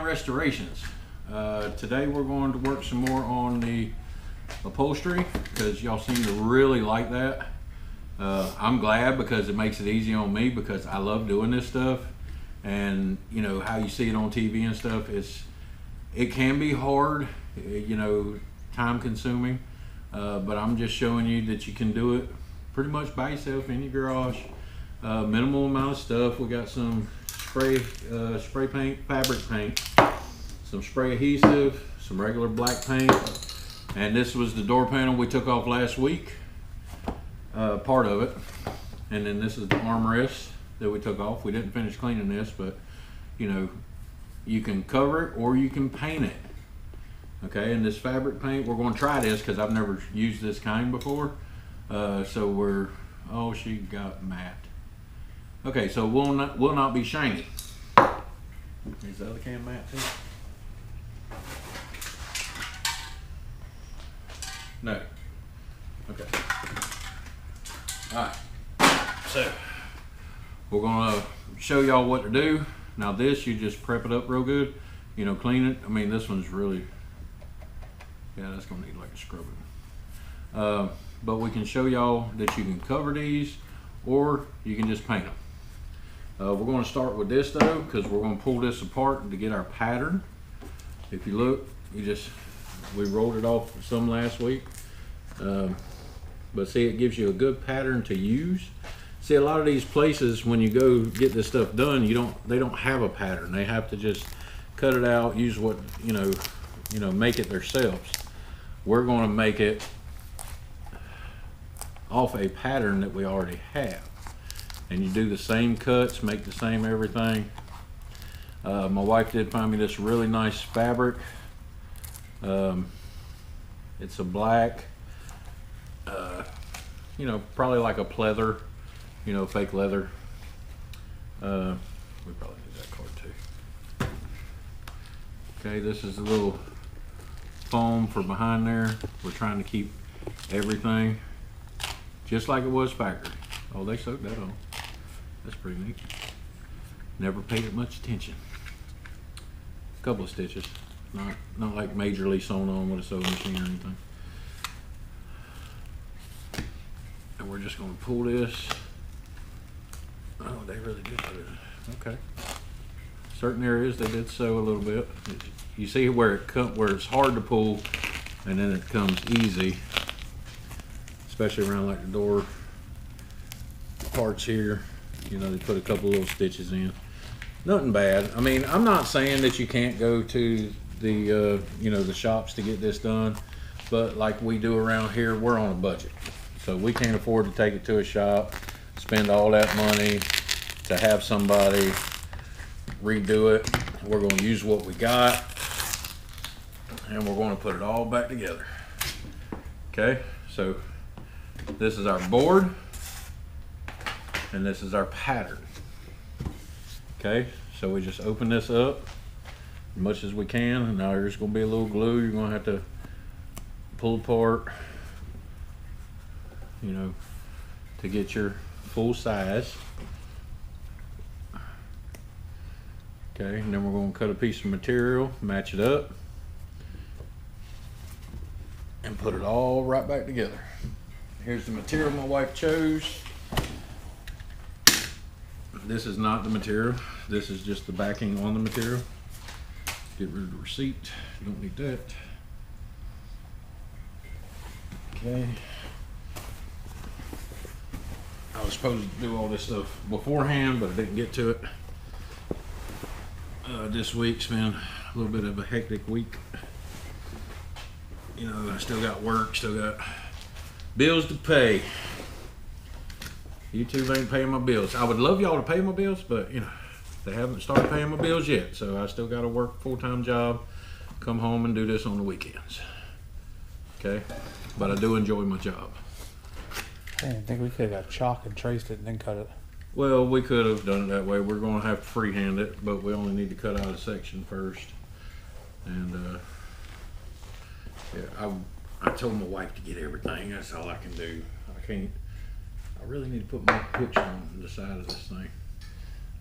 Restorations. Today we're going to work some more on the upholstery because y'all seem to really like that. I'm glad because it makes it easy on me because I love doing this stuff, and you know how you see it on TV and stuff, it can be hard, you know, time consuming, but I'm just showing you that you can do it pretty much by yourself in your garage. Minimal amount of stuff. We got some spray paint, fabric paint, some spray adhesive, some regular black paint, and this was the door panel we took off last week, part of it, and then this is the armrest that we took off. We didn't finish cleaning this, but you know, you can cover it or you can paint it. Okay, and this fabric paint, we're going to try this because I've never used this kind before. So oh, she got matte. Okay, so will not be shiny. Is the other can matte too? No. Okay. Alright. So we're gonna show y'all what to do. Now this, you just prep it up real good. You know, clean it. I mean, this one's really, yeah, that's gonna need like a scrubbing. But we can show y'all that you can cover these or you can just paint them. We're going to start with this though, because we're going to pull this apart to get our pattern. If you look, we rolled it off some last week. But see, it gives you a good pattern to use. See, a lot of these places, when you go get this stuff done, they don't have a pattern. They have to just cut it out, use what, you know, make it themselves. We're going to make it off a pattern that we already have. And you do the same cuts, make the same everything. My wife did find me this really nice fabric. It's a black, you know, probably like a pleather, you know, fake leather. We probably need that card too. Okay, this is a little foam for behind there. We're trying to keep everything just like it was factory. Oh, they soaked that on. That's pretty neat. Never paid it much attention. A couple of stitches, not like majorly sewn on with a sewing machine or anything. And we're just going to pull this. Oh, they really did put it in. Okay. Certain areas they did sew a little bit. You see where it's hard to pull, and then it comes easy, especially around like the door parts here. You know, they put a couple little stitches in. Nothing bad. I mean, I'm not saying that you can't go to the you know, the shops to get this done, but like we do around here, we're on a budget, so we can't afford to take it to a shop, spend all that money to have somebody redo it. We're going to use what we got, and we're going to put it all back together. Okay, so this is our board, and this is our pattern. Okay, so we just open this up as much as we can, and now there's going to be a little glue you're going to have to pull apart, you know, to get your full size. Okay, and then we're going to cut a piece of material, match it up, and put it all right back together. Here's the material my wife chose. This is not the material. This is just the backing on the material. Get rid of the receipt. You don't need that. Okay. I was supposed to do all this stuff beforehand, but I didn't get to it. This week's been a little bit of a hectic week. You know, I still got work, still got bills to pay. YouTube ain't paying my bills. I would love y'all to pay my bills, but you know, they haven't started paying my bills yet. So I still got to work a full-time job, come home and do this on the weekends. Okay, but I do enjoy my job. I didn't think we could have got chalk and traced it and then cut it. Well, we could have done it that way. We're going to have to freehand it, but we only need to cut out a section first. And yeah, I told my wife to get everything. That's all I can do. I really need to put my hooks on the side of this thing.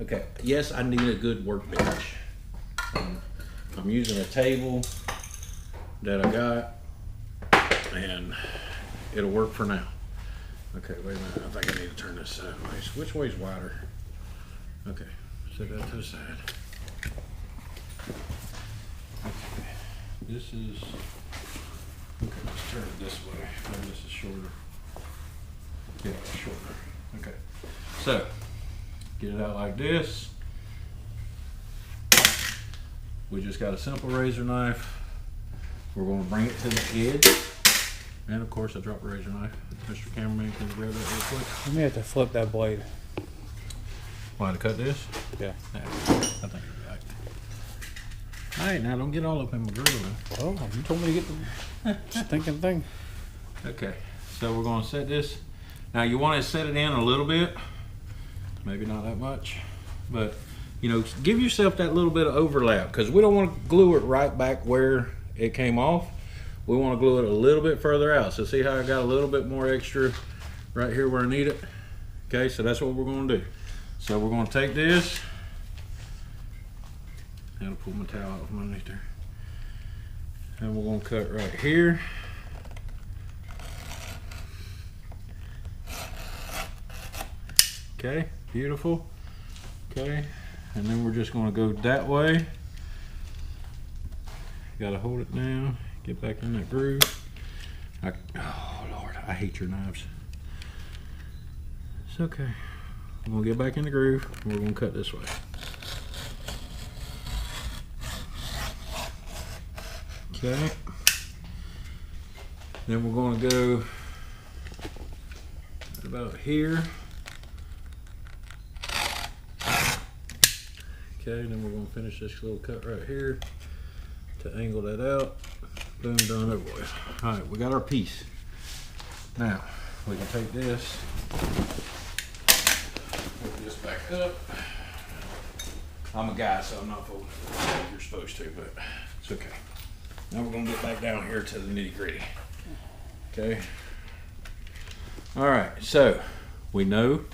Okay, yes, I need a good workbench. I'm using a table that I got, and it'll work for now. Okay, wait a minute. I think I need to turn this sideways. Which way's wider? Okay, set that to the side. Okay, this is, okay, let's turn it this way. Maybe this is shorter. Yeah, it's shorter. Okay, so get it out like this. We just got a simple razor knife. We're going to bring it to the edge. And of course, I dropped a razor knife. Mr. Cameraman, can you grab that real quick? You may have to flip that blade. Want to cut this? Yeah. Yeah, I think you'll be right. All right, now don't get all up in my grill. Oh, you told me to get the stinking thing. Okay, so we're going to set this. Now you want to set it in a little bit, maybe not that much, but you know, give yourself that little bit of overlap, because we don't want to glue it right back where it came off. We want to glue it a little bit further out. So see how I got a little bit more extra right here where I need it? Okay, so that's what we're going to do. So we're going to take this. I'll pull my towel out from underneath there. And we're going to cut right here. Okay, beautiful. Okay, and then we're just going to go that way. Got to hold it down, get back in that groove. Oh Lord, I hate your knives. It's okay. I'm going to get back in the groove, and we're going to cut this way. Okay. Then we're going to go about here. Okay, then we're going to finish this little cut right here to angle that out. Boom, done over with. All right, we got our piece. Now, we can take this, put this back up. I'm a guy, so I'm not folding it like you're supposed to, but it's okay. Now we're going to get back down here to the nitty gritty. Okay. All right, so we know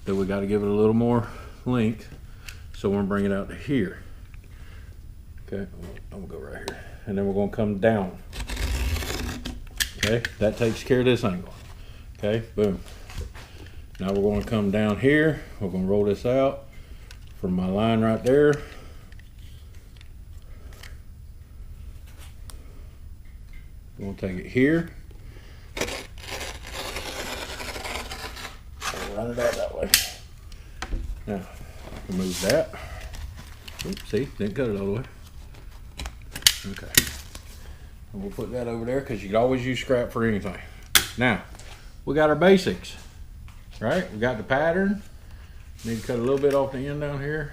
that we got to give it a little more length. So we're gonna bring it out to here. Okay, I'm gonna go right here. And then we're gonna come down. Okay, that takes care of this angle. Okay, boom. Now we're gonna come down here. We're gonna roll this out from my line right there. We're gonna take it here. And run it out that way. Now, remove that. Oops, see, didn't cut it all the way. Okay. And we'll put that over there because you can always use scrap for anything. Now, we got our basics, right? We got the pattern. Need to cut a little bit off the end down here.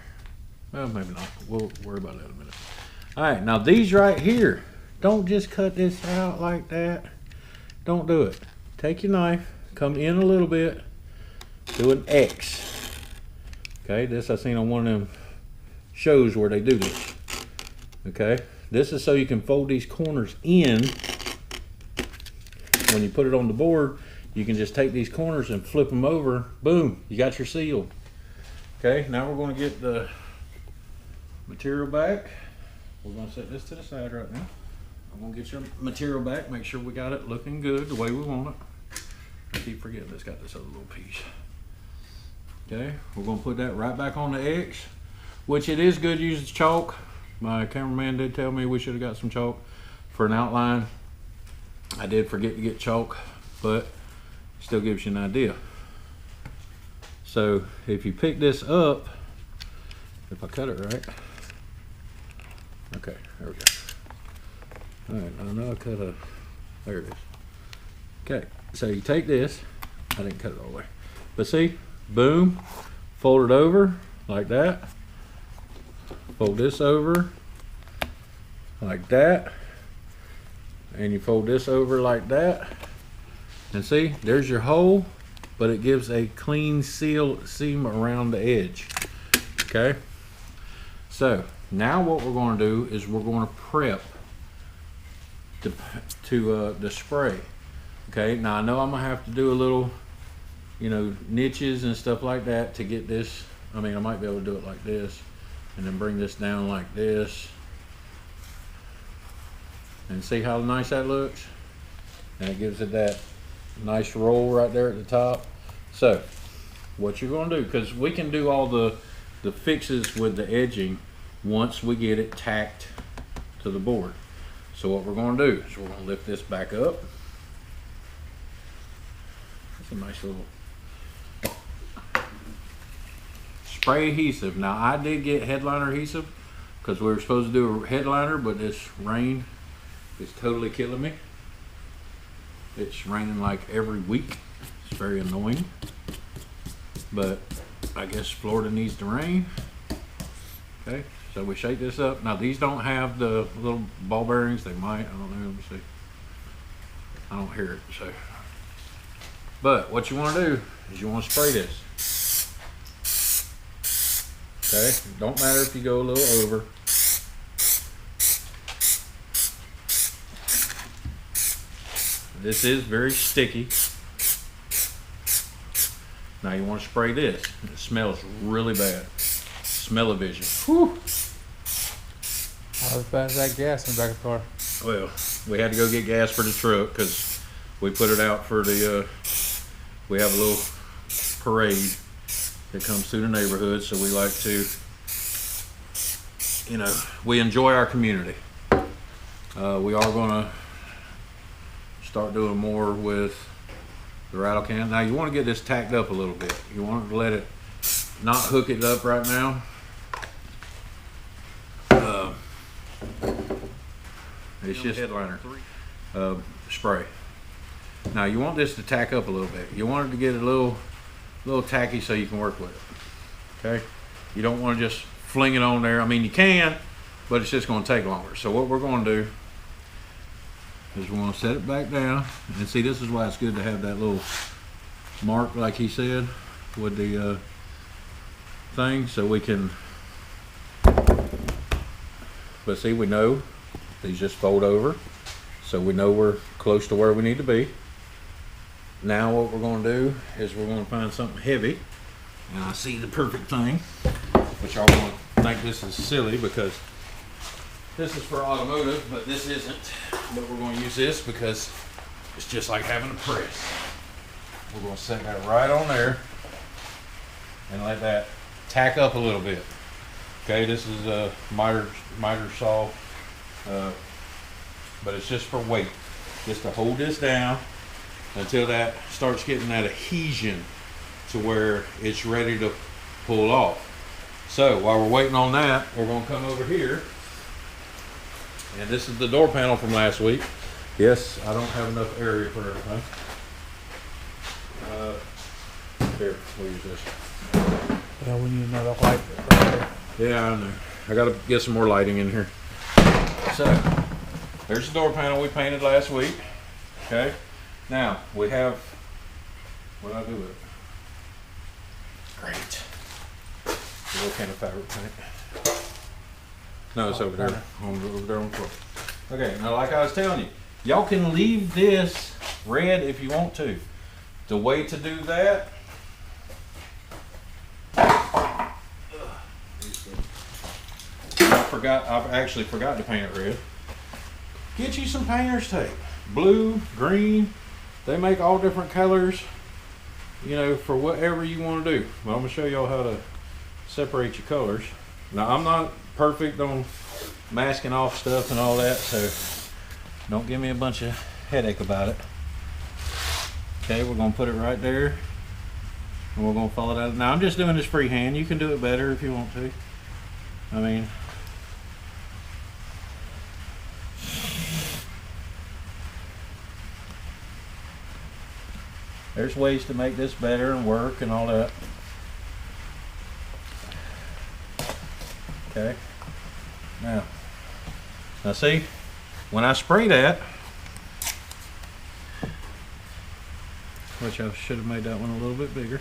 Well, maybe not. We'll worry about that in a minute. All right, now these right here, don't just cut this out like that. Don't do it. Take your knife, come in a little bit, do an X. Okay, this I seen on one of them shows where they do this. Okay, this is so you can fold these corners in. When you put it on the board, you can just take these corners and flip them over. Boom, you got your seal. Okay, now we're going to get the material back. We're going to set this to the side right now. I'm going to get your material back, make sure we got it looking good the way we want it. I keep forgetting it's got this other little piece. Okay, we're going to put that right back on the X, which it is good using chalk. My cameraman did tell me we should have got some chalk for an outline. I did forget to get chalk, but still gives you an idea. So if you pick this up, if I cut it right, okay, there we go. All right, I know I cut a, there it is. Okay, so you take this, I didn't cut it all the way, but see, boom, fold it over like that, fold this over like that, and you fold this over like that, and see, there's your hole, but it gives a clean seam around the edge. Okay, so now what we're going to do is we're going to prep the spray. Okay, now I know I'm gonna have to do a little, you know, niches and stuff like that to get this. I mean, I might be able to do it like this and then bring this down like this And see how nice that looks? And it gives it that nice roll right there at the top. So what you're going to do, because we can do all the fixes with the edging once we get it tacked to the board. So what we're going to do is we're going to lift this back up. That's a nice little spray adhesive. Now I did get headliner adhesive because we were supposed to do a headliner, but this rain is totally killing me. It's raining like every week. It's very annoying. But I guess Florida needs to rain. Okay, so we shake this up. Now these don't have the little ball bearings. They might, I don't know, let me see. I don't hear it, so. But what you want to do is you want to spray this. Okay, don't matter if you go a little over. This is very sticky. Now you want to spray this. It smells really bad. Smell-o-vision. Whew. How bad is that gas in the back of the car? Well, we had to go get gas for the truck because we put it out for the, we have a little parade that comes through the neighborhood, so we like to, you know, we enjoy our community. We are going to start doing more with the rattle can. Now you want to get this tacked up a little bit. You want to let it not hook it up right now. It's just headliner spray. Now you want this to tack up a little bit. You want it to get a little tacky so you can work with it. Okay? You don't want to just fling it on there. I mean you can, but it's just going to take longer. So what we're going to do is we're going to set it back down. And see, this is why it's good to have that little mark, like he said, with the thing, so we can, but see, we know these just fold over, so we know we're close to where we need to be. Now what we're going to do is we're going to find something heavy, and I see the perfect thing, which y'all going to think this is silly because this is for automotive, but this isn't. But we're going to use this because it's just like having a press. We're going to set that right on there and let that tack up a little bit. Okay, this is a miter saw, but it's just for weight, just to hold this down until that starts getting that adhesion to where it's ready to pull off. So while we're waiting on that, we're going to come over here. And this is the door panel from last week. Yes, I don't have enough area for everything. Here, we'll use this. Yeah, we need another light. Yeah, I know. I gotta get some more lighting in here. So, there's the door panel we painted last week. Okay. Now, we have, what do I do with it? Great. A little can of fabric paint. No, it's over there. Over there on the floor. Okay, now like I was telling you, y'all can leave this red if you want to. The way to do that, I've actually forgot to paint it red. Get you some painter's tape. Blue, green, they make all different colors, you know, for whatever you want to do. Well, I'm going to show y'all how to separate your colors. Now, I'm not perfect on masking off stuff and all that, so don't give me a bunch of headache about it. Okay, we're going to put it right there, and we're going to follow that. Now, I'm just doing this freehand. You can do it better if you want to. I mean, there's ways to make this better and work and all that. Okay. Now see, when I spray that, which I should have made that one a little bit bigger.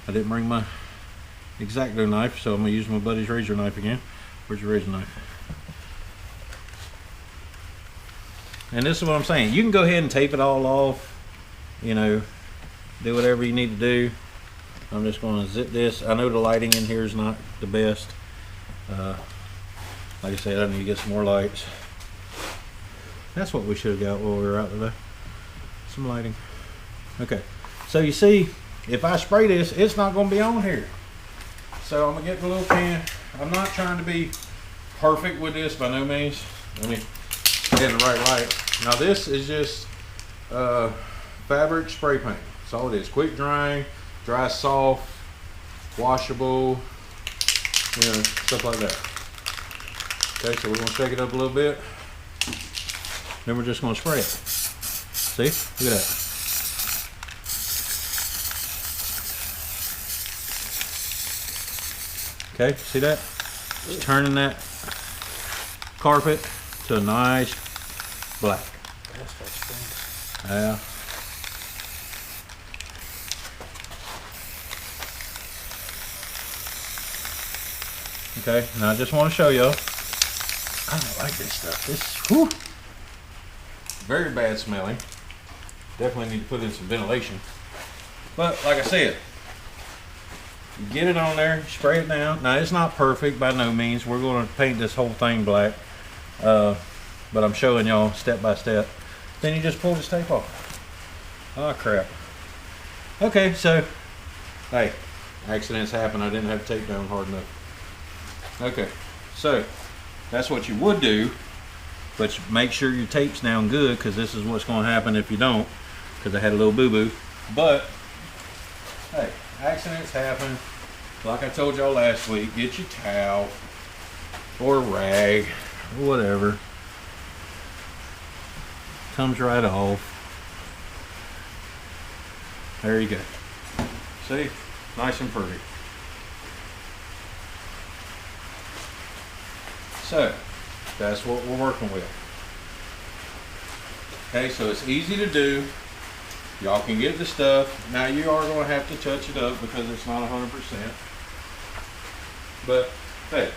I didn't bring my X-Acto knife, so I'm gonna use my buddy's razor knife again. Where's your razor knife? And this is what I'm saying. You can go ahead and tape it all off, you know, do whatever you need to do. I'm just going to zip this. I know the lighting in here is not the best, Like I said, I need to get some more lights. That's what we should have got while we were out today. Some lighting. Okay, so you see, if I spray this, it's not going to be on here. So I'm going to get the little can. I'm not trying to be perfect with this by no means. Let me get the right light. Now this is just fabric spray paint. That's all it is. Quick drying, dry soft, washable, you know, stuff like that. Okay, so we're going to shake it up a little bit. Then we're just going to spray it. See? Look at that. Okay, see that? It's turning that carpet to a nice black. Yeah. Okay, now I just want to show you. I don't like this stuff. This, whew, very bad smelling. Definitely need to put in some ventilation. But like I said, you get it on there, spray it down. Now it's not perfect by no means. We're going to paint this whole thing black, but I'm showing y'all step by step. Then you just pull this tape off. Oh crap. Okay, so hey, accidents happen. I didn't have tape down hard enough. Okay, so that's what you would do, but make sure your tape's down good, because this is what's going to happen if you don't, because I had a little boo-boo. But hey, accidents happen. Like I told y'all last week, get your towel or a rag or whatever. Comes right off. There you go. See? Nice and pretty. So, that's what we're working with. Okay, so it's easy to do. Y'all can get the stuff. Now you are going to have to touch it up because it's not 100%. But, hey,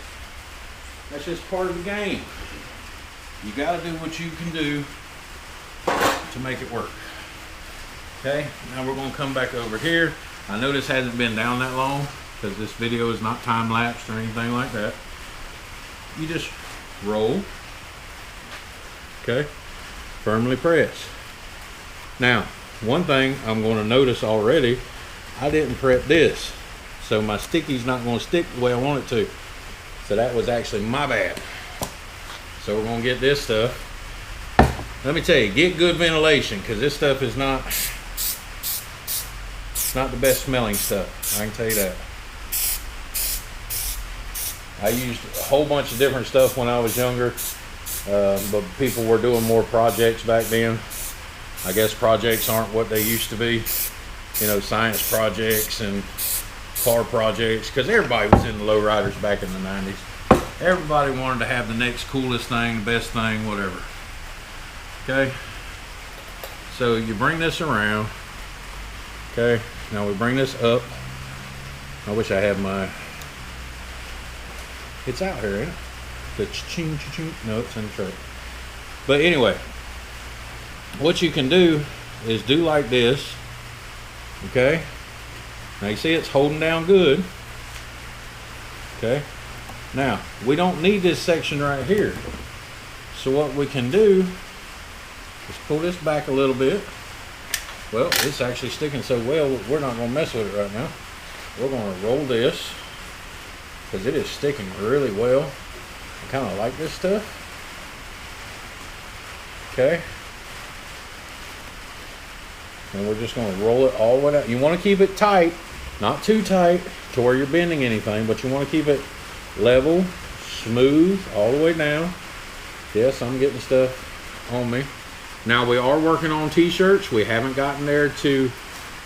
that's just part of the game. You got to do what you can do to make it work. Okay, now we're going to come back over here. I know this hasn't been down that long because this video is not time-lapsed or anything like that. You just roll, okay, firmly press. Now, one thing I'm going to notice already, I didn't prep this, so my sticky's not going to stick the way I want it to. So that was actually my bad. So we're going to get this stuff. Let me tell you, get good ventilation, because this stuff is not the best smelling stuff. I can tell you that. I used a whole bunch of different stuff when I was younger, but people were doing more projects back then. I guess projects aren't what they used to be. You know, science projects and car projects, because everybody was in the lowriders back in the 90s. Everybody wanted to have the next coolest thing, the best thing, whatever. Okay, so you bring this around. Okay, now we bring this up. I wish I had my, it's out here, ain't it? The ching ching. No, it's in the tray. But anyway, what you can do is do like this. Okay, now you see it's holding down good. Okay, now we don't need this section right here. So what we can do is pull this back a little bit. Well, it's actually sticking so well, we're not going to mess with it right now. We're going to roll this, because it is sticking really well. I kind of like this stuff. Okay. And we're just going to roll it all the way out. You want to keep it tight, not too tight to where you're bending anything, but you want to keep it level, smooth, all the way down. Yes, I'm getting stuff on me. Now we are working on t-shirts. We haven't gotten there to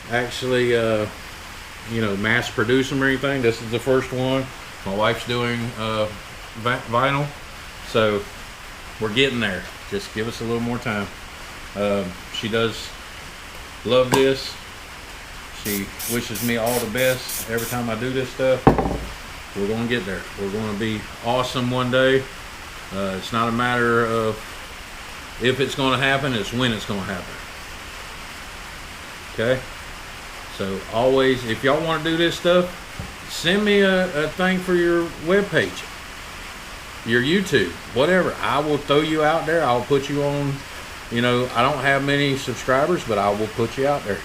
actually, you know, mass produce them or anything. This is the first one. My wife's doing vinyl, so we're getting there. Just give us a little more time. She does love this. She wishes me all the best every time I do this stuff. We're going to get there. We're going to be awesome one day. It's not a matter of if it's going to happen, it's when it's going to happen. Okay? So always, if y'all want to do this stuff, send me a thing for your webpage. your YouTube, whatever. I will throw you out there. I'll put you on, you know, I don't have many subscribers, but I will put you out there.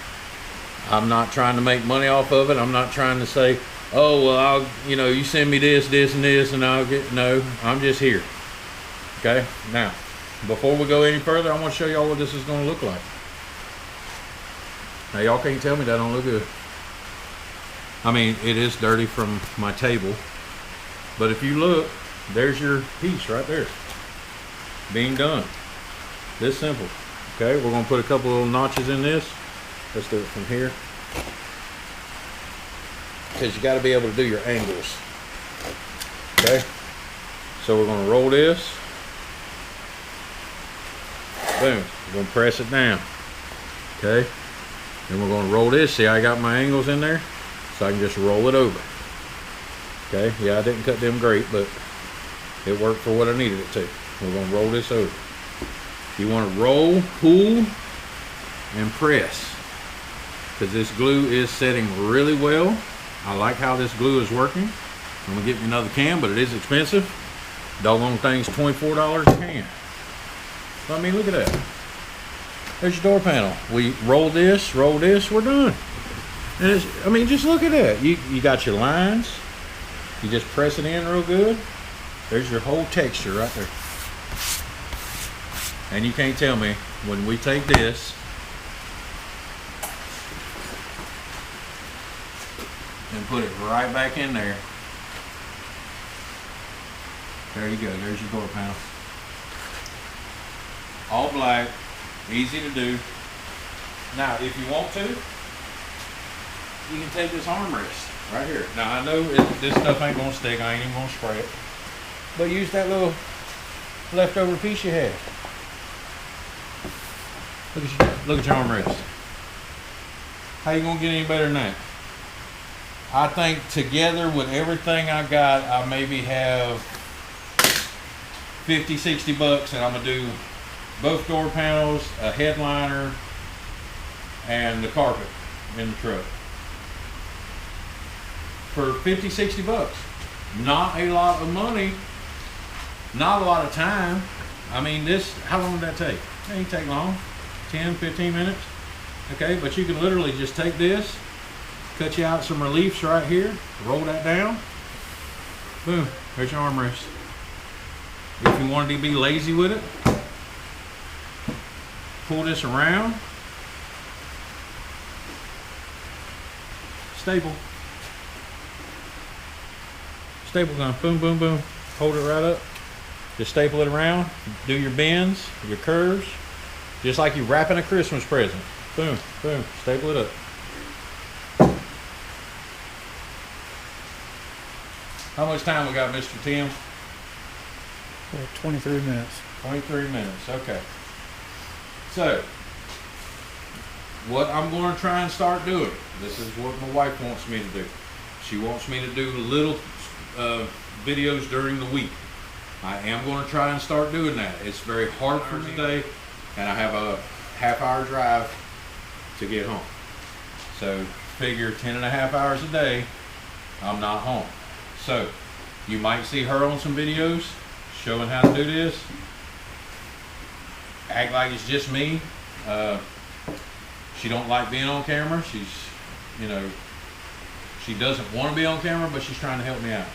I'm not trying to make money off of it. I'm not trying to say, oh, well, I'll, you know, you send me this, this, and this, and I'll get, no, I'm just here. Okay, now, before we go any further, I want to show y'all what this is going to look like. Now, y'all can't tell me that don't look good. I mean, it is dirty from my table, but if you look, there's your piece right there, being done. This simple. Okay, we're going to put a couple little notches in this. Let's do it from here, because you got to be able to do your angles. Okay, so we're going to roll this. Boom. We're going to press it down. Okay, then we're going to roll this. See, I got my angles in there, so I can just roll it over. Okay, yeah, I didn't cut them great, but it worked for what I needed it to. We're going to roll this over. You want to roll, pull, and press, because this glue is setting really well. I like how this glue is working. I'm going to get me another can, but it is expensive. Doggone thing's $24 a can. So, I mean, look at that. There's your door panel. We roll this, we're done. And it's, I mean, just look at that. You got your lines. You just press it in real good. There's your whole texture right there. And you can't tell me when we take this and put it right back in there. There you go. There's your door panel. All black, easy to do. Now, if you want to, you can take this armrest right here. Now, I know this stuff ain't gonna stick. I ain't even gonna spray it. But use that little leftover piece you had. Look at your armrest. How you gonna get any better than that? I think together with everything I got, I maybe have 50, 60 bucks, and I'm gonna do both door panels, a headliner, and the carpet in the truck. For 50, 60 bucks. Not a lot of money, not a lot of time. I mean, this, how long did that take? It ain't take long, 10, 15 minutes. Okay, but you can literally just take this, cut you out some reliefs right here, roll that down, boom, there's your armrest. If you wanted to be lazy with it, pull this around, staple gun, boom, boom, boom, hold it right up, just staple it around, do your bends, your curves, just like you're wrapping a Christmas present, boom, boom, staple it up. How much time we got, Mr. Tim? 23 minutes. 23 minutes, okay. So, what I'm going to try and start doing, this is what my wife wants me to do. She wants me to do little videos during the week. I am going to try and start doing that. It's very hard for today, and I have a half-hour drive to get home. So, figure 10.5 hours a day, I'm not home. So, you might see her on some videos showing how to do this. Act like it's just me. She don't like being on camera. She's, you know, she doesn't want to be on camera, but she's trying to help me out.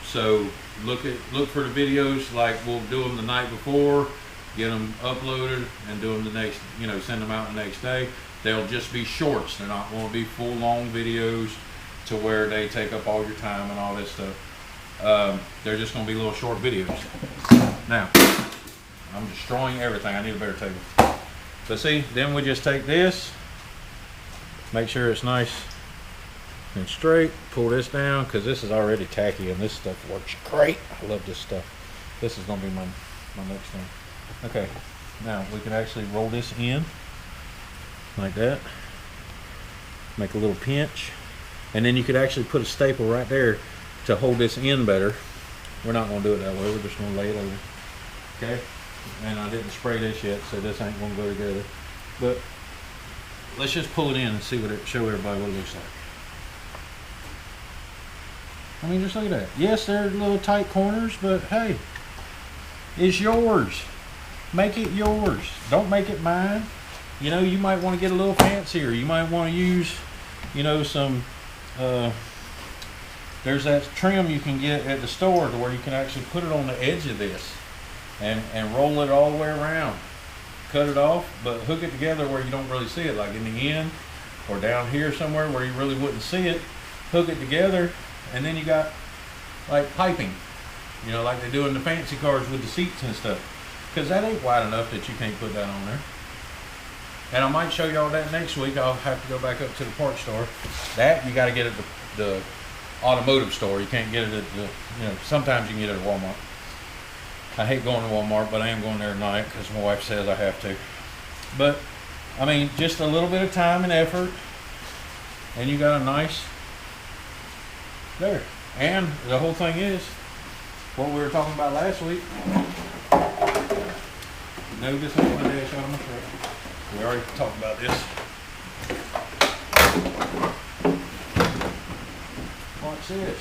So look for the videos, like we'll do them the night before, get them uploaded, and do them the next, you know, send them out the next day. They'll just be shorts. They're not going to be full long videos to where they take up all your time and all this stuff. They're just going to be little short videos. Now, I'm destroying everything. I need a better table. So see, then we just take this, make sure it's nice and straight, pull this down, because this is already tacky and this stuff works great. I love this stuff. This is going to be my next thing. Okay, now we can actually roll this in like that, make a little pinch, and then you could actually put a staple right there to hold this in better. We're not going to do it that way. We're just going to lay it over. Okay, and I didn't spray this yet, so this ain't going to go together. But let's just pull it in and see what show everybody what it looks like. I mean, just look at that. Yes, they're little tight corners, but hey, it's yours. Make it yours. Don't make it mine. You know, you might want to get a little fancier. You might want to use, you know, some, there's that trim you can get at the store to where you can actually put it on the edge of this and roll it all the way around. Cut it off, but hook it together where you don't really see it, like in the end or down here somewhere where you really wouldn't see it. Hook it together, and then you got like piping, you know, like they do in the fancy cars with the seats and stuff. Because that ain't wide enough that you can't put that on there. And I might show y'all that next week. I'll have to go back up to the parts store. That you got to get at the automotive store. You can't get it at the, you know, sometimes you can get it at Walmart. I hate going to Walmart, but I am going there tonight because my wife says I have to. But, I mean, just a little bit of time and effort, and you got a nice, there. And the whole thing is, what we were talking about last week, no, this ain't my dash out of my truck. We already talked about this. Watch this.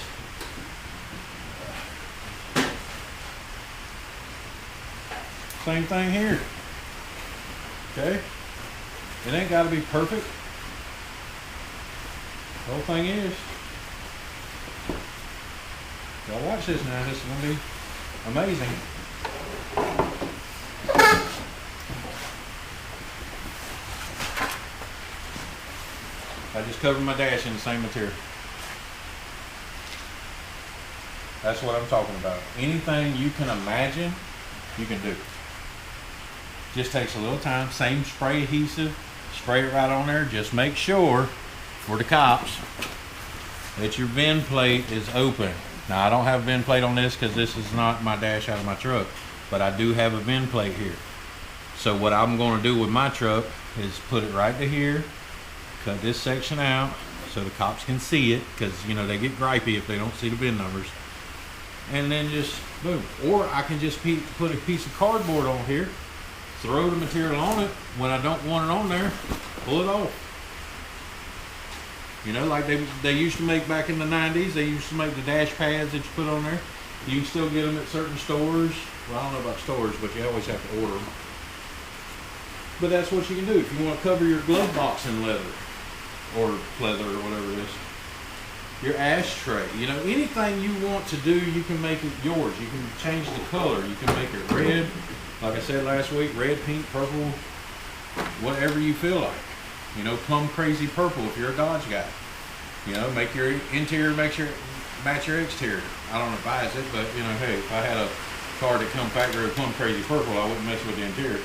Same thing here. Okay? It ain't got to be perfect. The whole thing is, y'all watch this now. This is going to be amazing. I just covered my dash in the same material. That's what I'm talking about. Anything you can imagine, you can do. Just takes a little time. Same spray adhesive. Spray it right on there. Just make sure, for the cops, that your VIN plate is open. Now, I don't have a VIN plate on this because this is not my dash out of my truck. But I do have a VIN plate here. So what I'm going to do with my truck is put it right to here. Cut this section out so the cops can see it, because you know they get gripey if they don't see the VIN numbers. And then just boom. Or I can just put a piece of cardboard on here, throw the material on it. When I don't want it on there, pull it off. You know, like they used to make back in the 90s. They used to make the dash pads that you put on there. You can still get them at certain stores. Well, I don't know about stores, but you always have to order them. But that's what you can do if you want to cover your glove box in leather or pleather or whatever it is. Your ashtray, you know, anything you want to do, you can make it yours. You can change the color. You can make it red, like I said last week, red, pink, purple, whatever you feel like. You know, plum crazy purple if you're a Dodge guy. You know, make your interior match your exterior. I don't advise it, but you know, hey, if I had a car that come factory with plum crazy purple, I wouldn't mess with the interior.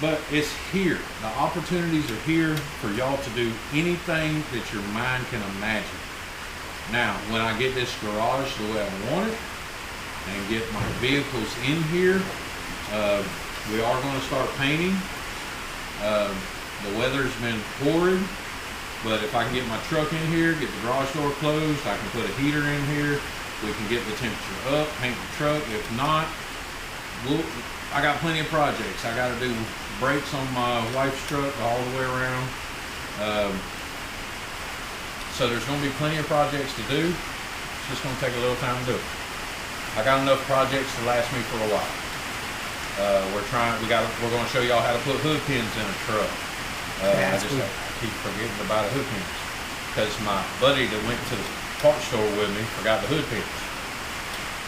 But it's here. The opportunities are here for y'all to do anything that your mind can imagine. Now, when I get this garage the way I want it and get my vehicles in here, we are going to start painting. The weather's been horrid, but if I can get my truck in here, get the garage door closed, I can put a heater in here, we can get the temperature up, paint the truck. If not, I got plenty of projects. I got to do brakes on my wife's truck all the way around. So there's going to be plenty of projects to do. It's just going to take a little time to do it. I got enough projects to last me for a while. We're going to show y'all how to put hood pins in a truck. I keep forgetting about the hood pins because my buddy that went to the parts store with me forgot the hood pins.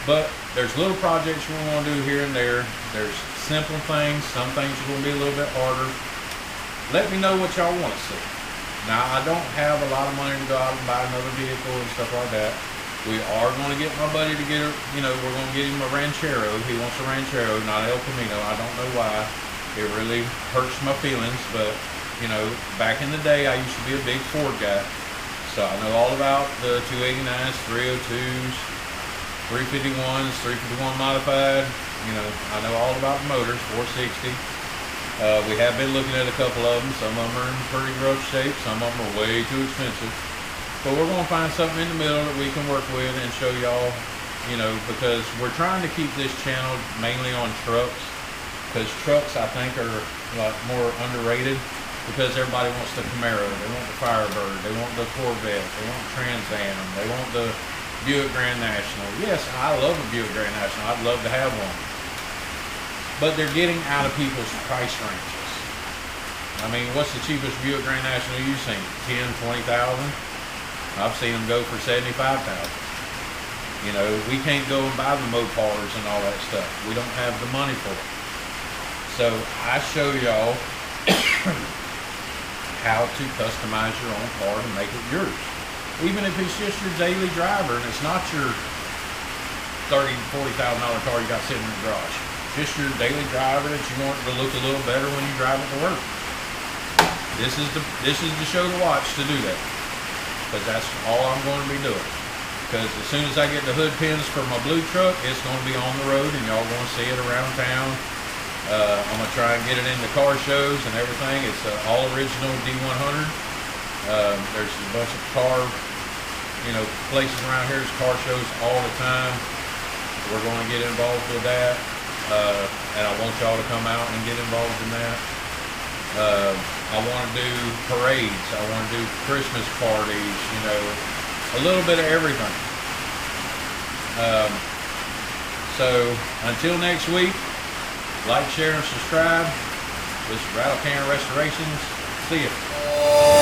But there's little projects we're going to do here and there. There's simple things. Some things are going to be a little bit harder. Let me know what y'all want to see. Now, I don't have a lot of money to go out and buy another vehicle and stuff like that. We are going to get my buddy to get we're going to get him a Ranchero. He wants a Ranchero, not El Camino. I don't know why. It really hurts my feelings, but, you know, back in the day, I used to be a big Ford guy. So I know all about the 289s, 302s, 351s, 351 modified. You know, I know all about the motors, 460. We have been looking at a couple of them. Some of them are in pretty rough shape. Some of them are way too expensive. But we're going to find something in the middle that we can work with and show y'all, you know, because we're trying to keep this channel mainly on trucks. Because trucks, I think, are like more underrated because everybody wants the Camaro. They want the Firebird. They want the Corvette. They want the Trans Am. They want the Buick Grand National. Yes, I love a Buick Grand National. I'd love to have one. But they're getting out of people's price ranges. I mean, what's the cheapest Buick Grand National you've seen? 10, 20,000? I've seen them go for 75,000. You know, we can't go and buy the Mopars and all that stuff. We don't have the money for it. So I show y'all how to customize your own car to make it yours. Even if it's just your daily driver and it's not your $30,000 to $40,000 car you got sitting in the garage. Just your daily driver that you want to look a little better when you drive it to work. This is the show to watch to do that. Because that's all I'm going to be doing. Because as soon as I get the hood pins for my blue truck, it's going to be on the road and y'all going to see it around town. I'm going to try and get it into car shows and everything. It's all original D100. There's a bunch of car, places around here. There's car shows all the time. We're going to get involved with that. And I want y'all to come out and get involved in that. I want to do parades. I want to do Christmas parties, a little bit of everything. So until next week, like, share, and subscribe. This is Rattle Can Restorations. See ya.